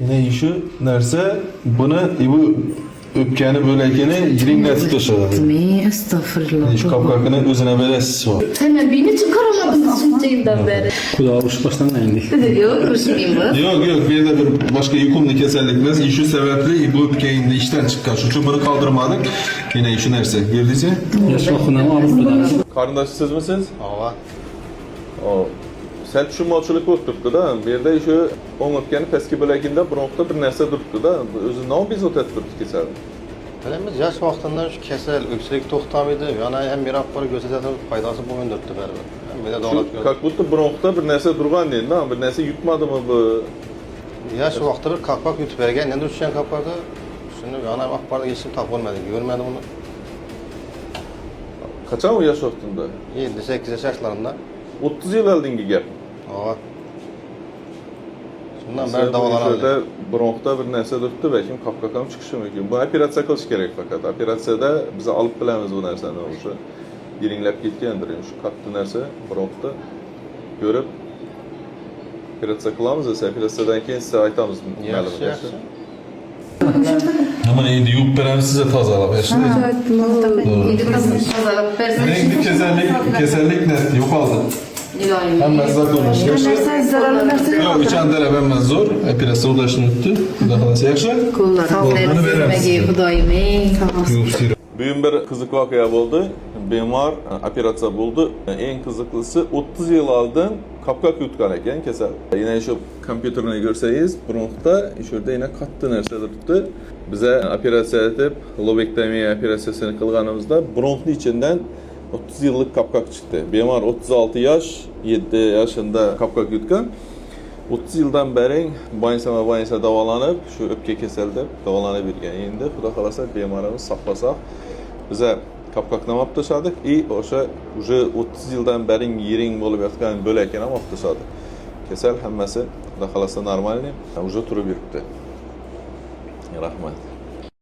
Yine şu nerse bunu bu öpkeni böylekeni yiringletip taşıdı. Mi estağfurullah. Şu kapkakını özüne veresiz var. Hemen beni çıkaramadınız şunca yıldan beri. Kulağı uç baştan indi. Yok, uçmayayım bu. Yok bir de bir başka yıkumlu keserlikmez. İşi sebeple bu öpkeğinde işten çıkan. Şu bunu kaldırmadık. Yine işi nerse girdiyse. Yaş vaktinden alıp da. Karındaşsız mısınız? Ava. O. Sel tushunmovchilik bo'lib turibdi-da. Bu yerda shu o'ng o'pkani pastki bo'laginda biroqda bir narsa turibdi-da. O'zi nima bezovta etib turibdi kasalni? Bilemiz yaş vaktinden şu kesel, öksürük toxtamaydı. Yani hem bir akbarı gözetedi faydası bugün dörttü berber. Hem bir de davlat Shu как будто biroqda bir narsa turgan deydi-da. Bir narsa yutmadimi bu? Yaş vakti bir kapak yutup bergen. Nende düşen kapakta şimdi yani akbarda geçip tap olmadı. Görmedim onu. Qachon u yosh vaqtida? 7-8 yaşlarında. 30 yil oldingi gap. Ava. Şundan beri davalanalım. Biroqda bir narsa turibdi, balkim qopqoq ham chiqishi mumkin. Bu operatsiya qilish kerak faqat. Operatsiyada biz olib bilamiz bu narsani o'sha. Yiringlab ketgandir. Shu katta narsa biroqda ko'rib operatsiya qilamiz, esa operatsiyadan keyin size aytamiz Yaxshi, yaxshi. Ama endi yuvib beramiz size tozalab. Endi kasallik narsa yo'qoldi. Hammasi zakonlash. Yo'q, ichandara hammasi zo'r. Operatsiya udashni o'tdi. Xudo xolasa yaxshi. Kullarım vermegi Xudoyim. Bugün bir kızık vakıya oldu. Bemar operatsiya bo'ldi. Eng qiziqlisi 30 yil oldin qopqoq yutgan ekan kasal. Yine şu kompyuterni ko'rsangiz, bronxda shu yerda yana katta narsa turibdi. Bize operatsiya etib, lobektomiya operatsiyasini qilganimizda bronxni ichidan 30 yıllık qopqoq chiqdi. Bemar 36 yaş, 7 yaşında qopqoq yutgan. 30 yıldan beri bansa davolanib, shu o'pka kasalda davolanib yurgan. Endi xudo xolasa bemarimiz saqlasak, bize qopqoqni olib tashladik. O'sha уже 30 yıldan beri yiring bo'lib yotgan bo'lakini ham olib tashladik. Kasal hammasi xudo xolasa normalniy, уже turib yuribdi. Rahmat.